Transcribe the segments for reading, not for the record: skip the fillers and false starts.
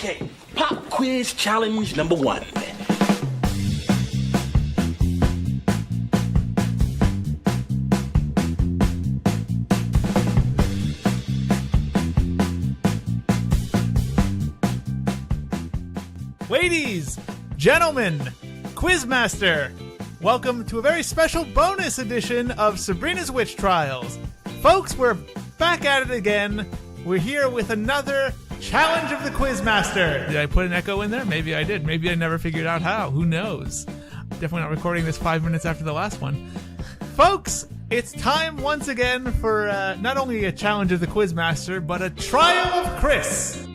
Okay, pop quiz challenge number 1. Ladies, gentlemen, Quizmaster, welcome to a very special bonus edition of Sabrina's Witch Trials. Folks, we're back at it again. We're here with another challenge of the Quizmaster. Did I put an echo in there? Maybe I did. Maybe I never figured out how. Who knows? Definitely not recording this 5 minutes after the last one. Folks, it's time once again for not only a challenge of the Quizmaster, but a trial of Cris.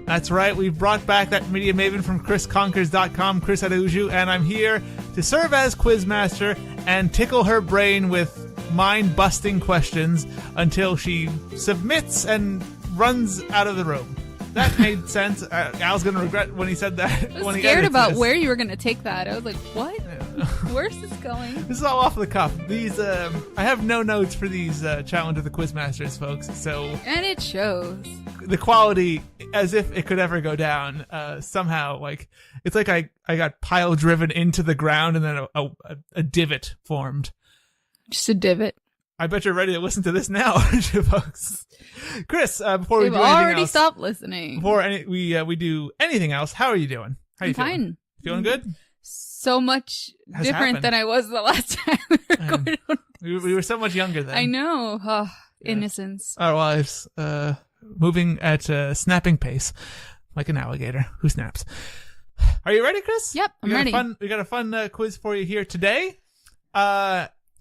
That's right, we've brought back that media maven from CrisConquers.com, Cris Araujo, and I'm here to serve as Quizmaster and tickle her brain with mind-busting questions until she submits and runs out of the room. That made sense. Al's going to regret when he said that. I was scared about where you were going to take that. I was like, what? Yeah. Where's this going? This is all off the cuff. These, I have no notes for these challenge of the Quizmasters, folks, so... And it shows. The quality, as if it could ever go down, somehow, like, it's like I got pile driven into the ground and then a divot formed. Just a divot. I bet you're ready to listen to this now, aren't you, folks? Cris, before we do anything else... They've already stopped listening. Before we do anything else, how are you doing? How are you feeling? Fine. Feeling good? So much different than I was the last time we recorded. We were so much younger then. I know. Oh, yeah. Innocence. Our lives, moving at a snapping pace, like an alligator who snaps. Are you ready, Cris? Yep, I'm ready. We got a fun quiz for you here today.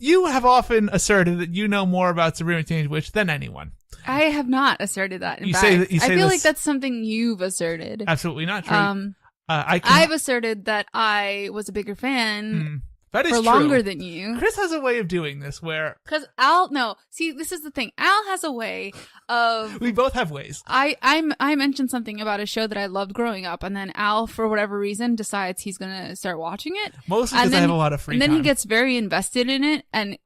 You have often asserted that you know more about Sabrina the Teenage Witch than anyone. I have not asserted that. You say I feel like that's something you've asserted. Absolutely not true. I've asserted that I was a bigger fan that is for true. longer than you. Cris has a way of doing this where... Because see, this is the thing. Al has a way of... We both have ways. I mentioned something about a show that I loved growing up, and then Al, for whatever reason, decides he's going to start watching it. Mostly because I have a lot of free time. And then he gets very invested in it, and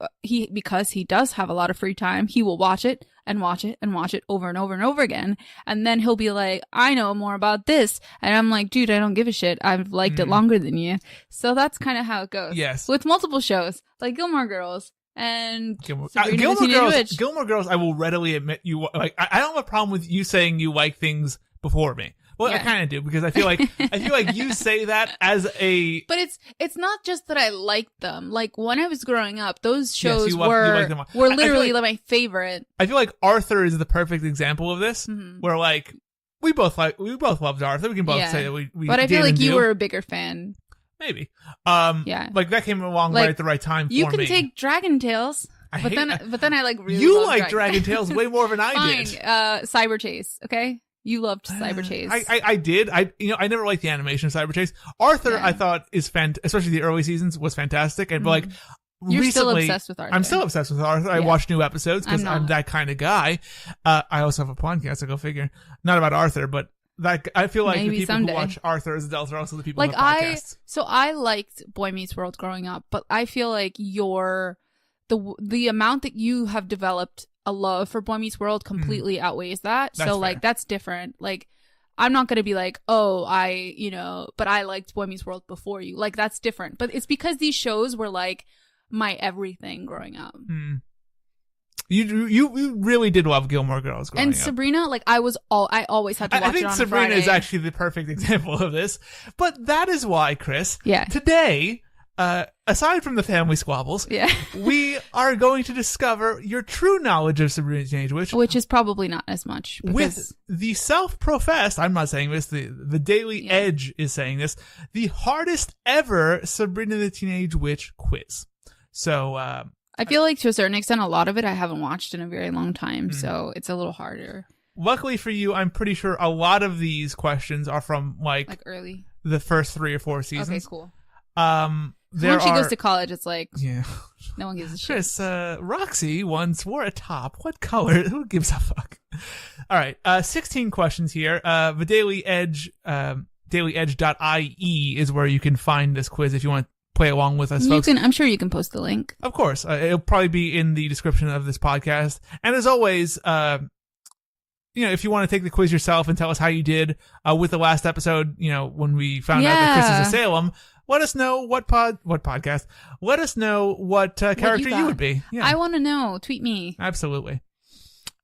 because he does have a lot of free time, he will watch it and watch it and watch it over and over and over again. And then he'll be like, I know more about this. And I'm like, dude, I don't give a shit. I've liked it longer than you. So that's kind of how it goes. Yes. With multiple shows, like Gilmore Girls and Gilmore Girls, I will readily admit you like. I don't have a problem with you saying you like things before me. Well, yeah. I kind of do because I feel like you say that as a. But it's not just that I liked them. Like when I was growing up, those shows were literally like my favorite. I feel like Arthur is the perfect example of this, where like we both loved Arthur. We can both say that we. But I feel like you were a bigger fan. Maybe. Yeah. Like that came along right at the right time for me. You can take Dragon Tales. But then I like really you like Dragon Tales way more than I did. Cyber Chase, okay? You loved Cyber Chase. I did. I never liked the animation of Cyber Chase. Arthur, I thought is especially the early seasons was fantastic. And like You're recently, still obsessed with Arthur. I'm still obsessed with Arthur. I watch new episodes because I'm that kind of guy. I also have a podcast, so go figure. Not about Arthur, but that I feel like maybe the people someday. who watch Arthur as adults are also the people like who have podcasts. So I liked Boy Meets World growing up, but I feel like the amount that you have developed a love for Boy Meets World completely outweighs that. That's so like fair. that's different. Like I'm not going to be like, oh, but I liked Boy Meets World before you. Like that's different. But it's because these shows were like my everything growing up. You really did love Gilmore Girls growing up. And Sabrina, like I always had to watch it on a Friday. I think Sabrina is actually the perfect example of this. But that is why, Cris, yeah. Today, aside from the family squabbles, we are going to discover your true knowledge of Sabrina the Teenage Witch. Which is probably not as much. With the self-professed, I'm not saying this, the Daily Edge is saying this, the hardest ever Sabrina the Teenage Witch quiz. So, I feel like to a certain extent, a lot of it I haven't watched in a very long time, so it's a little harder. Luckily for you, I'm pretty sure a lot of these questions are from like early, the first 3 or 4 seasons. Okay, cool. Once she goes to college, it's like no one gives a shit. Cris, Roxy once wore a top. What color? Who gives a fuck? All right, 16 questions here. The Daily Edge, dailyedge.ie is where you can find this quiz if you want to play along with us, folks. I'm sure you can post the link. Of course. It'll probably be in the description of this podcast. And as always, if you want to take the quiz yourself and tell us how you did with the last episode, when we found out that Cris is a Salem, let us know what podcast. Let us know what character you would be. Yeah. I want to know. Tweet me. Absolutely.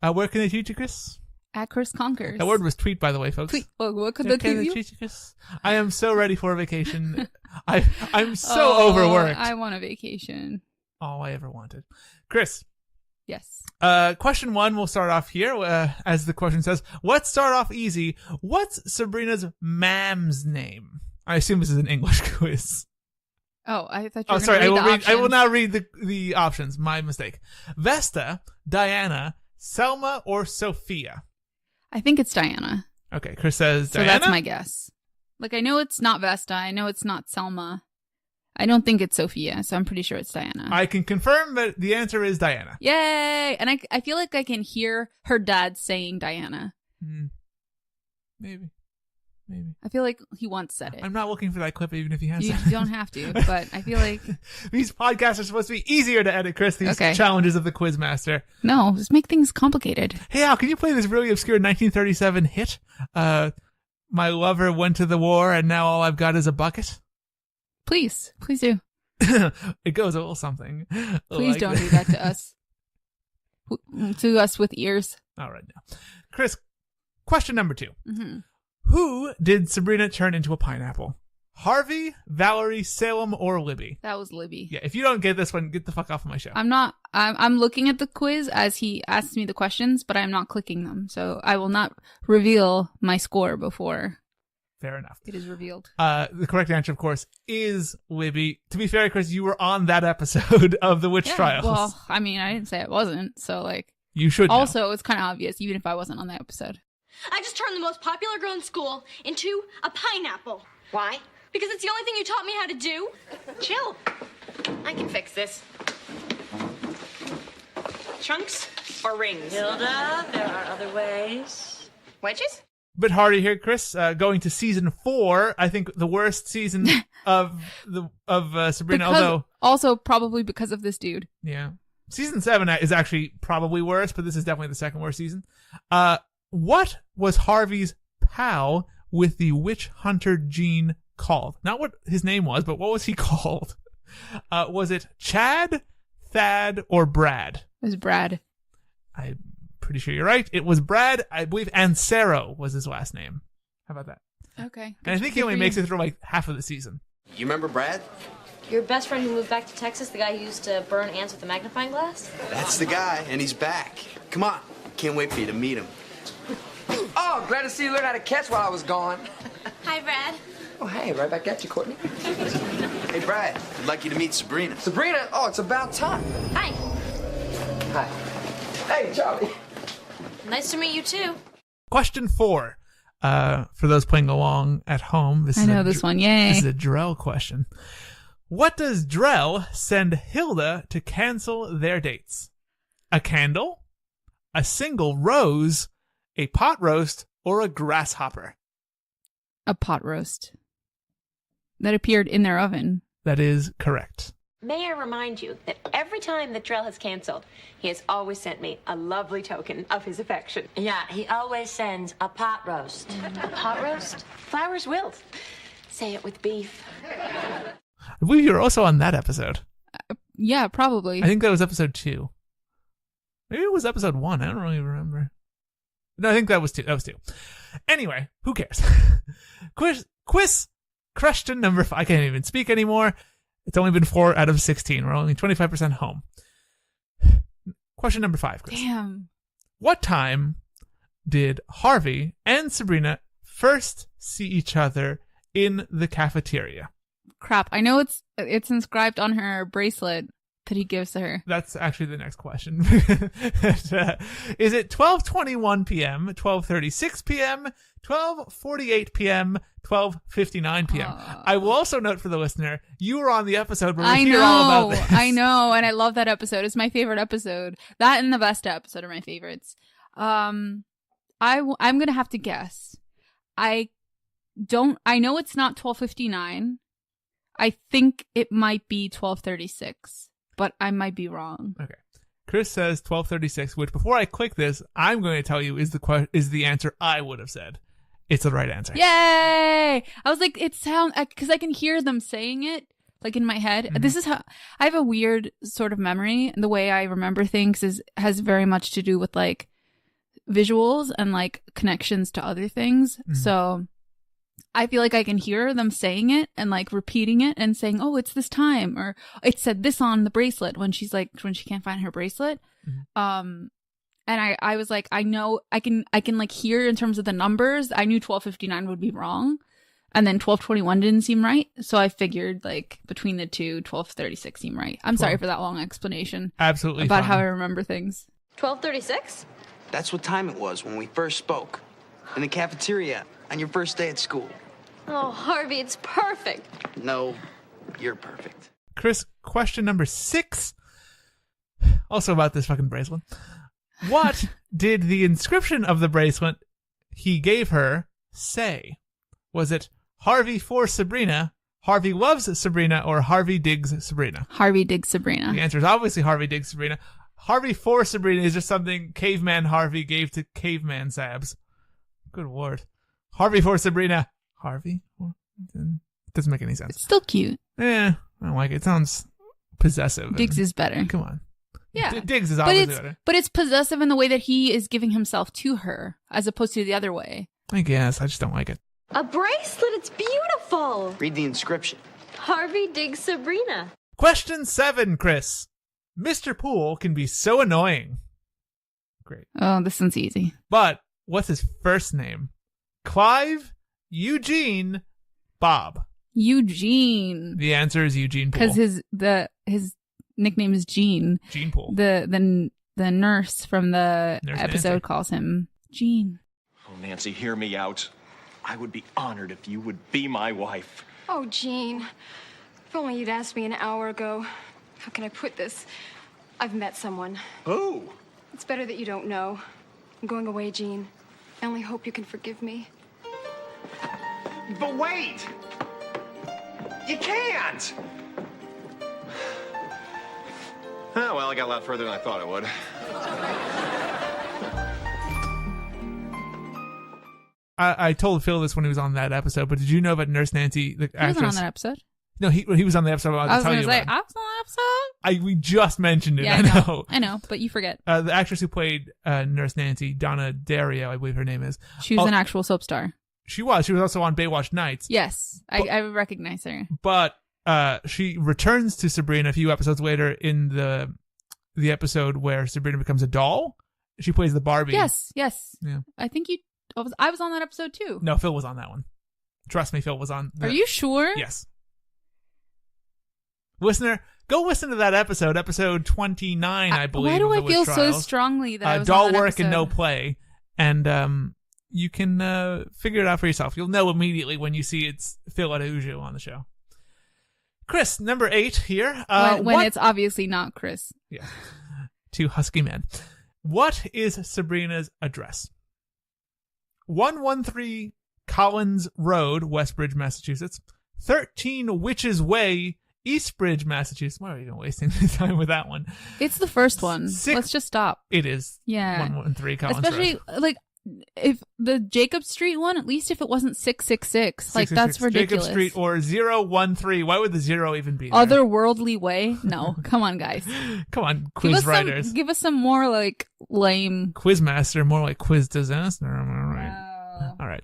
Where can they tweet you, Cris? At Cris Conquers. That word was tweet, by the way, folks. Tweet. Well, what could they tweet you? Cris? I am so ready for a vacation. I'm so overworked. I want a vacation. All I ever wanted. Cris. Yes. Question 1, we'll start off here, as the question says. Let's start off easy. What's Sabrina's mam's name? I assume this is an English quiz. Oh, I thought you were sorry. I will now read the options. My mistake. Vesta, Diana, Selma, or Sophia? I think it's Diana. Okay, Cris says Diana. So that's my guess. Like, I know it's not Vesta. I know it's not Selma. I don't think it's Sophia, so I'm pretty sure it's Diana. I can confirm that the answer is Diana. Yay! And I feel like I can hear her dad saying Diana. Maybe. I feel like he once said it. I'm not looking for that clip, even if he has. You don't have to, but I feel like these podcasts are supposed to be easier to edit, Cris. These challenges of the Quizmaster. No, just make things complicated. Hey, Al, can you play this really obscure 1937 hit? My lover went to the war, and now all I've got is a bucket. Please do. It goes a little something. Please don't do that to us. To us with ears. All right, now, Cris. Question number 2. Mm-hmm. Who did Sabrina turn into a pineapple? Harvey, Valerie, Salem, or Libby? That was Libby. Yeah, if you don't get this one, get the fuck off of my show. I'm looking at the quiz as he asks me the questions, but I'm not clicking them. So I will not reveal my score before. Fair enough. It is revealed. The correct answer, of course, is Libby. To be fair, Cris, you were on that episode of the Witch Trials. Well, I mean, I didn't say I wasn't, so like... You should Also, know. It's kind of obvious, even if I wasn't on that episode. I just turned the most popular girl in school into a pineapple. Why? Because it's the only thing you taught me how to do. Chill. I can fix this. Trunks or rings? Hilda, there are other ways. Wedges? Bit hardy here, Cris. Going to season 4, I think the worst season of Sabrina. Also, probably because of this dude. Yeah, season 7 is actually probably worse, but this is definitely the second worst season. What was Harvey's pal with the witch hunter gene called? Not what his name was, but what was he called? Was it Chad, Thad, or Brad? It was Brad. I'm pretty sure you're right. It was Brad. I believe Ansero was his last name. How about that? Okay. And I think he only makes it through like half of the season. You remember Brad? Your best friend who moved back to Texas, the guy who used to burn ants with a magnifying glass? That's the guy, and he's back. Come on. Can't wait for you to meet him. Oh, glad to see you learn how to catch while I was gone. Hi, Brad. Oh, hey, right back at you, Courtney. Hey, Brad. I'd like you to meet Sabrina. Sabrina? Oh, it's about time. Hi. Hi. Hey, Charlie. Nice to meet you, too. Question 4. For those playing along at home, I know this one. Yay. This is a Drell question. What does Drell send Hilda to cancel their dates? A candle? A single rose? A pot roast? Or a grasshopper? A pot roast. That appeared in their oven. That is correct. May I remind you that every time that Drell has canceled, he has always sent me a lovely token of his affection. Yeah, he always sends a pot roast. A pot roast? Flowers wilt. Say it with beef. I believe you were also on that episode. Yeah, probably. I think that was episode 2. Maybe it was episode 1. I don't really remember. No, I think that was 2. That was 2. Anyway, who cares? Quiz question number 5. I can't even speak anymore. It's only been 4 out of 16. We're only 25% home. Question number 5, Cris. Damn. What time did Harvey and Sabrina first see each other in the cafeteria? Crap. I know it's inscribed on her bracelet that he gives to her. That's actually the next question. Is it 12:21 p.m., 12:36 p.m., 12:48 p.m., 12:59 p.m.? I will also note for the listener, you were on the episode where we hear all about this. I know, and I love that episode. It's my favorite episode. That and the best episode are my favorites. I'm going to have to guess. I know it's not 12:59. I think it might be 12:36. But I might be wrong. Okay. Chris says 12:36, which before I click this, I'm going to tell you is the answer I would have said. It's the right answer. Yay! I was like, it sounds, because I can hear them saying it, like in my head. Mm-hmm. This is how, I have a weird sort of memory. The way I remember things has very much to do with like visuals and like connections to other things. Mm-hmm. So I feel like I can hear them saying it and like repeating it and saying, oh, it's this time, or it said this on the bracelet when she can't find her bracelet. Mm-hmm. And I was like, I know I can like hear in terms of the numbers. I knew 12:59 would be wrong. And then 12:21 didn't seem right. So I figured like between the two, 12:36 seemed right. I'm sorry for that long explanation. Absolutely about fine. how I remember things. 12:36? That's what time it was when we first spoke. In the cafeteria on your first day at school. Oh, Harvey, it's perfect. No, you're perfect. Chris, question number 6. Also about this fucking bracelet. What did the inscription of the bracelet he gave her say? Was it Harvey for Sabrina, Harvey loves Sabrina, or Harvey digs Sabrina? Harvey digs Sabrina. The answer is obviously Harvey digs Sabrina. Harvey for Sabrina is just something caveman Harvey gave to caveman Sabs. Good word. Harvey for Sabrina. Harvey? It doesn't make any sense. It's still cute. I don't like it. It sounds possessive. Diggs is better. Come on. Yeah. Diggs is obviously better. But it's possessive in the way that he is giving himself to her, as opposed to the other way. I guess. I just don't like it. A bracelet, it's beautiful. Read the inscription. Harvey digs Sabrina. Question 7, Chris. Mr. Poole can be so annoying. Great. Oh, this one's easy. But what's his first name? Clive, Eugene, Bob. Eugene. The answer is Eugene Poole. Because his nickname is Gene. Gene Poole. The nurse from the episode Nancy calls him Gene. Oh, Nancy, hear me out. I would be honored if you would be my wife. Oh, Gene. If only you'd asked me an hour ago. How can I put this? I've met someone. Who? It's better that you don't know. I'm going away, Gene. I only hope you can forgive me. But wait! You can't! Oh, well, I got a lot further than I thought I would. I told Phil this when he was on that episode, but did you know that Nurse Nancy, the actress... He wasn't on that episode. No, he was on the episode I was going to tell you about. I was on that episode? We just mentioned it, Yeah, I know, but you forget. The actress who played Nurse Nancy, Donna Dario, I believe her name is. She was an actual soap star. She was. She was also on Baywatch Nights. Yes, I recognize her. But she returns to Sabrina a few episodes later in the episode where Sabrina becomes a doll. She plays the Barbie. Yes. Yeah. I think I was on that episode too. No, Phil was on that one. Trust me, Phil was on. Are you sure? Yes. Listener, go listen to that episode 29, I believe. Why do I feel so strongly that I was doll on that work episode? and no play, and you can figure it out for yourself. You'll know immediately when you see it's Phil Araujo on the show. Chris, number 8 here. When it's obviously not Chris. Yeah, 2 husky men. What is Sabrina's address? 113 Collins Road, Westbridge, Massachusetts. 13 Witches Way, Eastbridge, Massachusetts. Why are we even wasting time with that one? It's the first one. Let's just stop. It is. Yeah. 113 Collins Especially, Road. like, if the Jacob Street one, at least if it wasn't 666. Like, that's ridiculous. Jacob Street or 013. Why would the 0 even be there? Otherworldly way? No. Come on, guys. Come on, quiz writers. Give us some more, like, lame. Quizmaster, more like quiz disaster. All right. All right.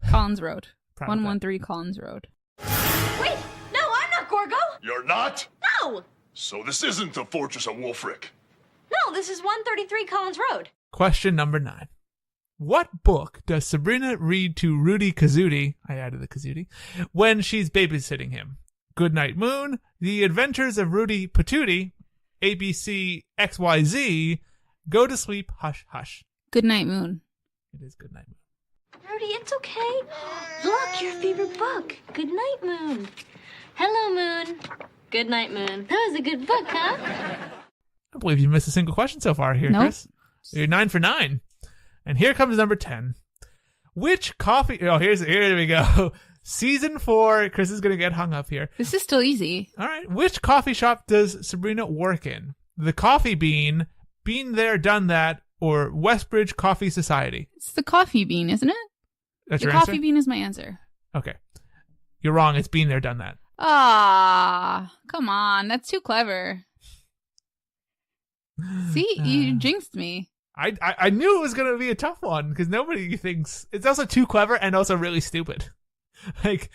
Collins Road. Proud 113 Collins Road. Wait, no, I'm not Gorgo. You're not? No. So this isn't the Fortress of Wolfric. No, this is 133 Collins Road. Question number 9. What book does Sabrina read to Rudy Kazuti, I added the Kazuti, when she's babysitting him? Goodnight Moon, The Adventures of Rudy Patootie, ABC XYZ, Go to Sleep, Hush Hush. Goodnight Moon. It is Goodnight Moon. Rudy, it's okay. Look, your favorite book. Good night, Moon. Hello, Moon. Good night, Moon. That was a good book, huh? I believe you missed a single question so far here, Nope. Chris. You're 9 for 9. And here comes number 10. Which coffee... Oh, here we go. Season 4. Chris is going to get hung up here. This is still easy. All right. Which coffee shop does Sabrina work in? The Coffee Bean, Been There, Done That, or Westbridge Coffee Society? It's the coffee bean, isn't it? That's the your coffee answer? bean is my answer. Okay. You're wrong. It's Been There, Done That. Ah, come on. That's too clever. See, you jinxed me. I knew it was going to be a tough one because nobody thinks... It's also too clever and also really stupid. Like,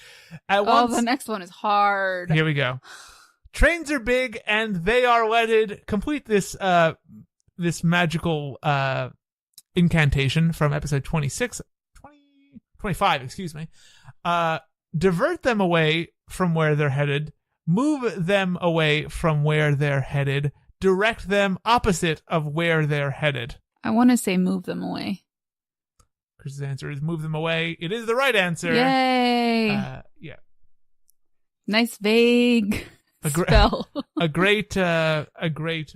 at once... the next one is hard. Here we go. Trains are big and they are wedded. Complete this this magical incantation from episode 25, excuse me. Divert them away from where they're headed. Move them away from where they're headed. Direct them opposite of where they're headed. I want to say move them away. Chris's answer is move them away. It is the right answer. Yay. Yeah. Nice vague spell. a great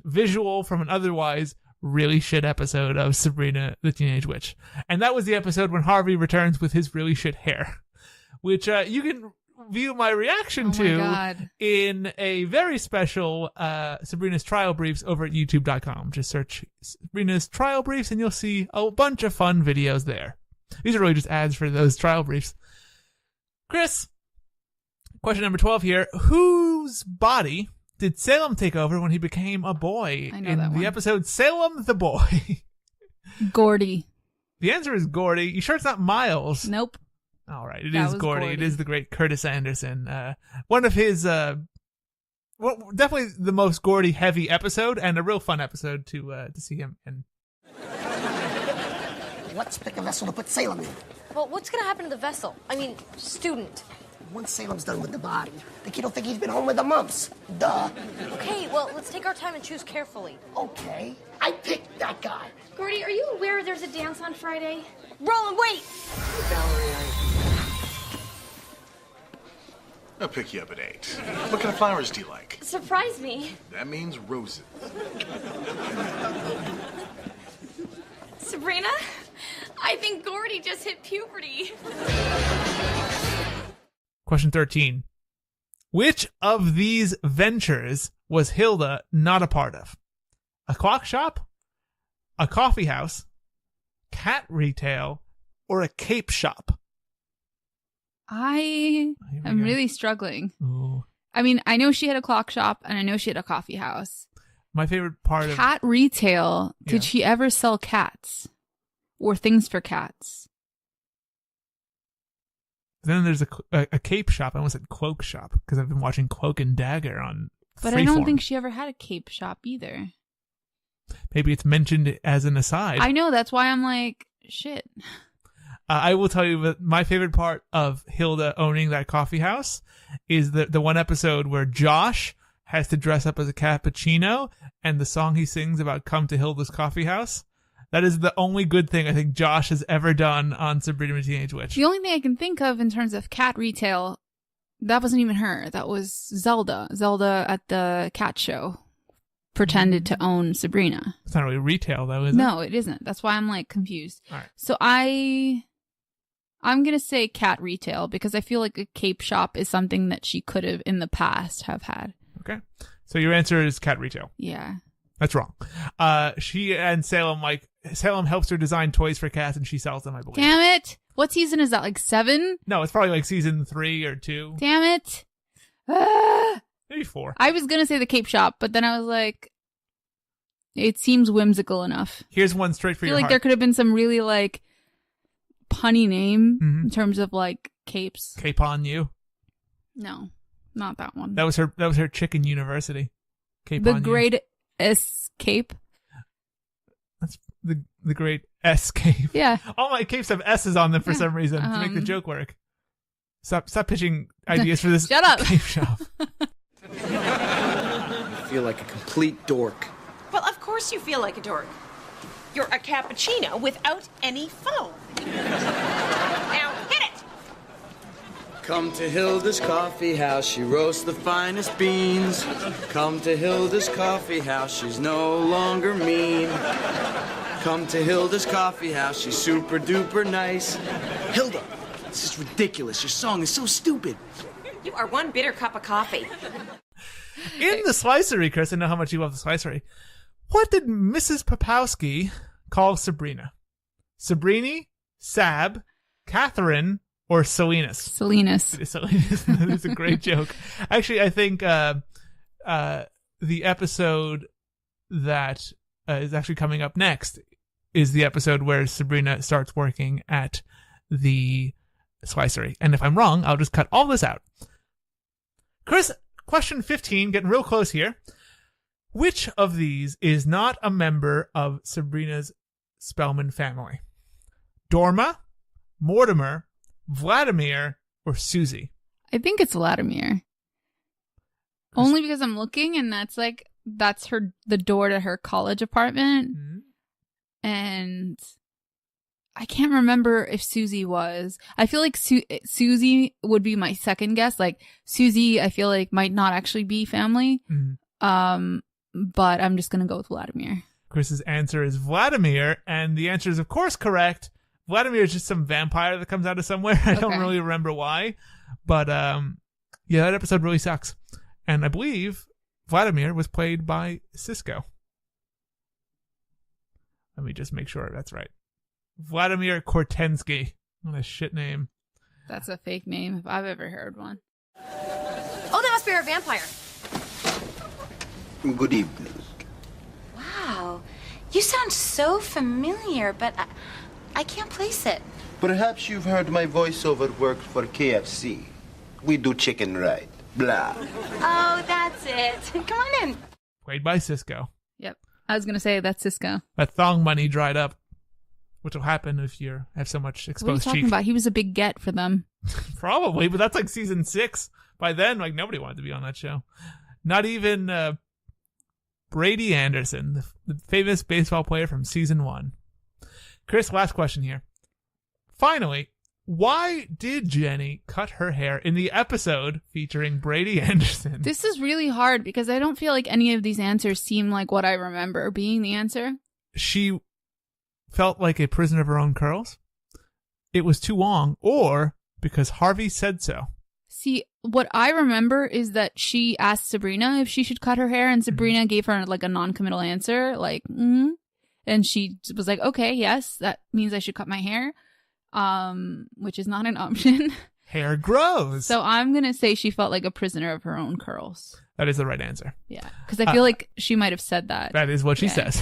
visual from an otherwise really shit episode of Sabrina the Teenage Witch. And that was the episode when Harvey returns with his really shit hair, which you can view my reaction to in a very special Sabrina's Trial Briefs over at youtube.com. Just search Sabrina's Trial Briefs and you'll see a bunch of fun videos there. These are really just ads for those trial briefs. Chris, question number 12 here. Whose body did Salem take over when he became a boy in the episode Salem the Boy? Gordy. The answer is Gordy. You sure it's not Miles? Nope. All right, it is Gordy. It is the great Curtis Anderson. One of his, definitely the most Gordy heavy episode, and a real fun episode to see him in. Let's pick a vessel to put Salem in. Well, what's gonna happen to the vessel? I mean, student. Once Salem's done with the body, the kid will think he's been home with the mumps. Duh. Okay, well, let's take our time and choose carefully. Okay, I picked that guy. Gordy, are you aware there's a dance on Friday? Roland, wait! I'll pick you up at 8. What kind of flowers do you like? Surprise me. That means roses. Sabrina, I think Gordy just hit puberty. Question 13. Which of these ventures was Hilda not a part of? A clock shop, a coffee house, cat retail, or a cape shop? I am really struggling. Ooh. I mean, I know she had a clock shop and I know she had a coffee house. My favorite part of cat retail. Did she ever sell cats or things for cats? Then there's a cape shop. I almost said cloak shop because I've been watching Cloak and Dagger on But Freeform. I don't think she ever had a cape shop either. Maybe it's mentioned as an aside. I know. That's why I'm like, shit. I will tell you that my favorite part of Hilda owning that coffee house is the one episode where Josh has to dress up as a cappuccino and the song he sings about come to Hilda's coffee house. That is the only good thing I think Josh has ever done on Sabrina the Teenage Witch. The only thing I can think of in terms of cat retail, that wasn't even her. That was Zelda. Zelda at the cat show pretended to own Sabrina. It's not really retail though, is it? No, it isn't. That's why I'm like confused. All right. So I'm going to say cat retail because I feel like a cape shop is something that she could have in the past have had. Okay. So your answer is cat retail. Yeah. That's wrong. She and Salem helps her design toys for cats and she sells them, I believe. Damn it. What season is that? Like 7? No, it's probably like season 3 or 2. Damn it. Ah! Maybe 4. I was going to say the cape shop, but then I was like, it seems whimsical enough. Here's one straight for I your feel like heart. there could have been some really like punny name in terms of like capes. Cape on you. No, not that one. That was her chicken university. Cape The on Great you. Escape. That's the Great Escape. Yeah. All my capes have S's on them for some reason to make the joke work. Stop pitching ideas for this Shut up. cape shop. I feel like a complete dork. Well, of course you feel like a dork. You're a cappuccino without any foam. Now, hit it! Come to Hilda's coffee house, she roasts the finest beans. Come to Hilda's coffee house, she's no longer mean. Come to Hilda's coffee house, she's super duper nice. Hilda, this is ridiculous. Your song is so stupid. You are one bitter cup of coffee. In the slicery, Chris, I know how much you love the slicery. What did Mrs. Popowski call Sabrina? Sabrini, Sab, Catherine, or Salinas? Salinas. Salinas. It's a great joke. Actually, I think the episode that is actually coming up next is the episode where Sabrina starts working at the slicery. And if I'm wrong, I'll just cut all this out. Chris, question 15, getting real close here. Which of these is not a member of Sabrina's Spellman family? Dorma, Mortimer, Vladimir, or Susie? I think it's Vladimir. Only because I'm looking and that's the door to her college apartment. Mm-hmm. And I can't remember if Susie was. I feel like Susie would be my second guess. Like Susie, I feel like might not actually be family. Mm-hmm. But I'm just going to go with Vladimir. Chris's answer is Vladimir, and the answer is, of course, correct. Vladimir is just some vampire that comes out of somewhere. I don't really remember why. But, yeah, that episode really sucks. And I believe Vladimir was played by Cisco. Let me just make sure that's right. Vladimir Kortensky. What a shit name. That's a fake name if I've ever heard one. Oh, that must be our vampire. Good evening. Wow. You sound so familiar, but I can't place it. Perhaps you've heard my voiceover work for KFC. We do chicken right. Blah. Oh, that's it. Come on in. Played by Cisco. Yep. I was going to say that's Cisco. That thong money dried up, which will happen if you have so much exposed What are you talking cheek. about? He was a big get for them. Probably, but that's like season 6. By then, like, nobody wanted to be on that show. Not even Brady Anderson, the famous baseball player from season 1. Chris, last question here. Finally, why did Jenny cut her hair in the episode featuring Brady Anderson? This is really hard because I don't feel like any of these answers seem like what I remember being the answer. She felt like a prisoner of her own curls. It was too long, or because Harvey said so. See, what I remember is that she asked Sabrina if she should cut her hair, and Sabrina gave her like a non-committal answer, like, and she was like, okay, yes, that means I should cut my hair, which is not an option. Hair grows. So I'm going to say she felt like a prisoner of her own curls. That is the right answer. Yeah, because I feel like she might have said that. That is what she says.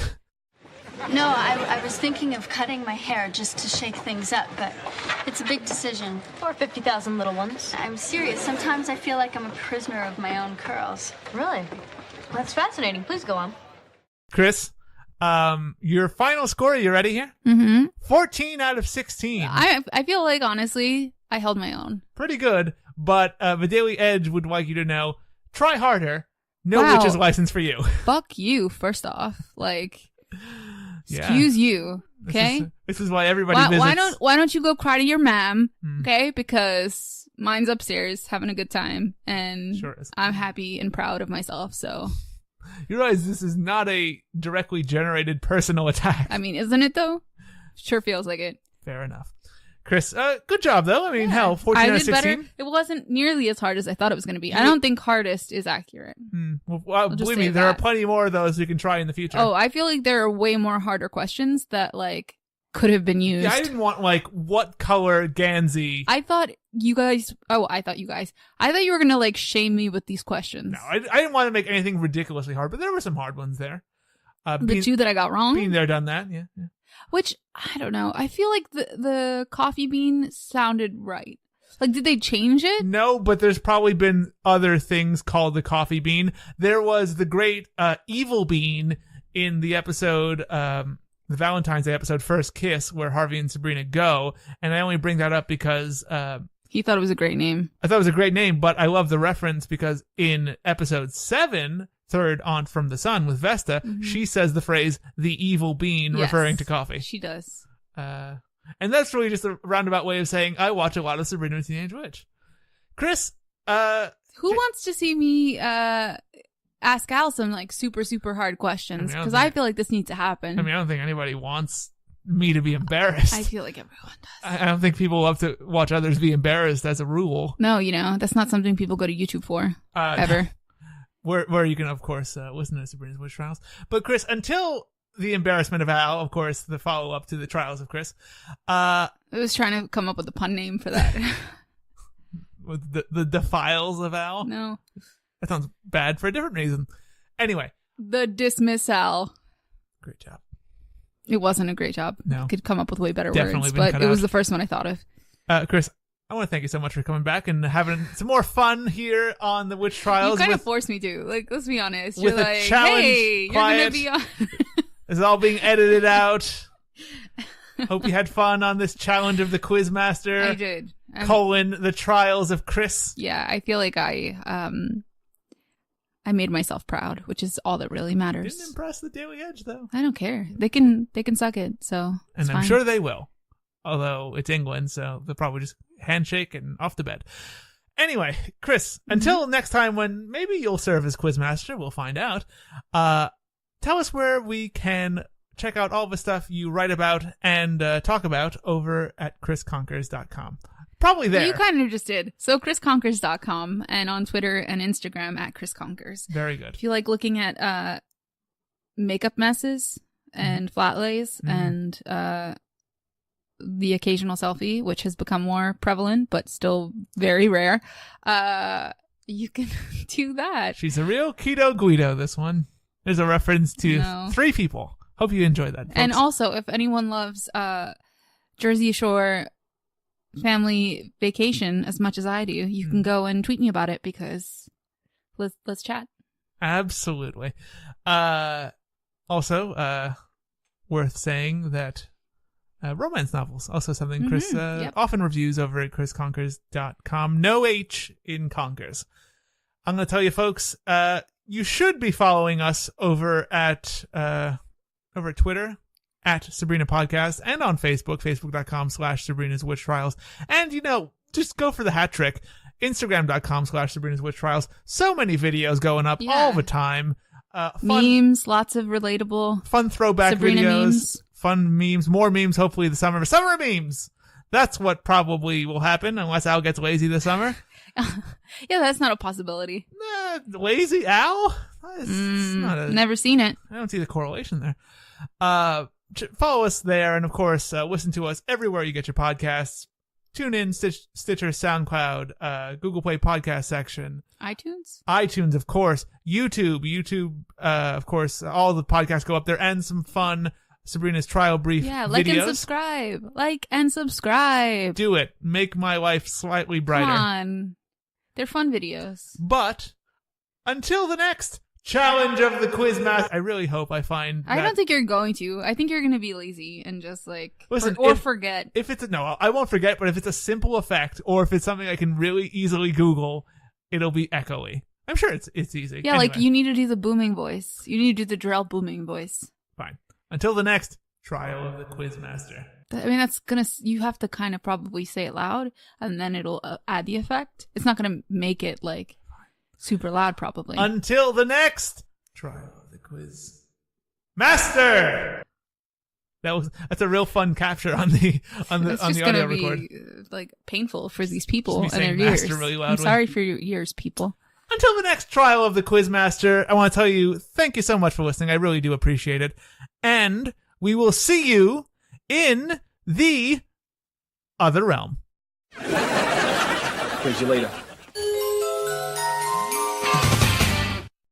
No, I was thinking of cutting my hair just to shake things up, but it's a big decision. Or 50,000 little ones. I'm serious. Sometimes I feel like I'm a prisoner of my own curls. Really? That's fascinating. Please go on. Chris, your final score, are you ready here? Mm-hmm. 14 out of 16. I feel like, honestly, I held my own. Pretty good, but the Daily Edge would like you to know, try harder. No Wow. witch's license for you. Fuck you, first off. Like... Yeah. Excuse you, okay? This is why everybody visits. Why don't you go cry to your mom, okay? Because mine's upstairs having a good time, and Sure is. I'm happy and proud of myself, so... You realize this is not a directly generated personal attack. I mean, isn't it, though? Sure feels like it. Fair enough. Chris, good job, though. I mean, hell, 14 out of 16. Better. It wasn't nearly as hard as I thought it was going to be. I don't think hardest is accurate. Well, believe me, there are plenty more of those you can try in the future. Oh, I feel like there are way more harder questions that, like, could have been used. Yeah, I didn't want, like, what color Gansey. I thought you were going to, like, shame me with these questions. No, I didn't want to make anything ridiculously hard, but there were some hard ones there. The two that I got wrong? Been there, done that, yeah. Which, I don't know. I feel like the coffee bean sounded right. Like, did they change it? No, but there's probably been other things called the coffee bean. There was the great evil bean in the episode, the Valentine's Day episode, First Kiss, where Harvey and Sabrina go. And I only bring that up because... he thought it was a great name. I thought it was a great name, but I love the reference because in episode 7... Third Aunt from the Sun with Vesta, she says the phrase, the evil bean, referring to coffee. She does. And that's really just a roundabout way of saying, I watch a lot of Sabrina the Teenage Witch. Chris, who wants to see me ask Al some, like, super, super hard questions? Because I feel like this needs to happen. I mean, I don't think anybody wants me to be embarrassed. I feel like everyone does. I don't think people love to watch others be embarrassed as a rule. No, that's not something people go to YouTube for, ever. where you can, of course, listen to Sabrina's Witch Trials. But Chris, until the embarrassment of Al, of course, the follow-up to the Trials of Chris. I was trying to come up with a pun name for that. With the Defiles of Al? No. That sounds bad for a different reason. Anyway. The Dismissal. Great job. It wasn't a great job. No. Could come up with way better Definitely words, been but cut it was out. the first one I thought of. Chris, I want to thank you so much for coming back and having some more fun here on the Witch Trials. You kind of forced me to. Like, let's be honest. With You're like, a challenge, hey, quiet. you're going to be on. It's all being edited out. Hope you had fun on this challenge of the Quizmaster. I did. The Trials of Chris. Yeah, I feel like I made myself proud, which is all that really matters. Didn't impress the Daily Edge, though. I don't care. They can suck it, so And it's I'm fine. sure they will. Although it's England, so they'll probably just handshake and off to bed. Anyway, Chris, until next time when maybe you'll serve as Quizmaster, we'll find out. Tell us where we can check out all the stuff you write about and talk about over at chrisconkers.com. Probably there. You kind of just did. So chrisconkers.com and on Twitter and Instagram at chrisconkers. Very good. If you like looking at makeup messes and flat lays and the occasional selfie, which has become more prevalent but still very rare, you can do that. She's a real keto Guido, this one. There's a reference to No. 3 people. Hope you enjoyed that, folks. And also, if anyone loves Jersey Shore family vacation as much as I do, you can go and tweet me about it because let's chat. Absolutely. Also, worth saying that romance novels, also something Chris often reviews over at chrisconkers.com. No H in Conkers. I'm going to tell you, folks, you should be following us over at Twitter, at Sabrina Podcast, and on Facebook, facebook.com/Sabrina's Witch Trials. And, just go for the hat trick. Instagram.com/Sabrina's Witch Trials. So many videos going up all the time. Fun memes, lots of relatable fun throwback Sabrina videos. memes. Fun memes, more memes, hopefully the summer. Summer memes! That's what probably will happen unless Al gets lazy this summer. Yeah, that's not a possibility. Lazy Al? It's not Never seen it. I don't see the correlation there. Follow us there, and of course, listen to us everywhere you get your podcasts. Tune in, Stitcher, SoundCloud, Google Play podcast section. iTunes, of course. YouTube, of course. All the podcasts go up there, and some fun Sabrina's Trial Brief videos. Like and subscribe. Do it. Make my life slightly brighter. Come on. They're fun videos. But until the next challenge of the Quizmaster, I really hope I find I don't think you're going to. I think you're going to be lazy and just listen, or forget. If it's I won't forget, but if it's a simple effect or if it's something I can really easily Google, it'll be echoey. I'm sure it's easy. Yeah, anyway. like you need to do the booming voice. You need to do the Drell booming voice. Fine. Until the next trial of the Quizmaster. I mean, you have to kind of probably say it loud and then it'll add the effect. It's not going to make it super loud probably. Until the next trial of the Quizmaster. That's a real fun capture on the audio record. It's be painful for these people and Just their me saying ears. master really loudly. I'm sorry for your ears, people. Until the next trial of the Quizmaster, I want to tell you, thank you so much for listening. I really do appreciate it. And we will see you in the other realm. Catch you later.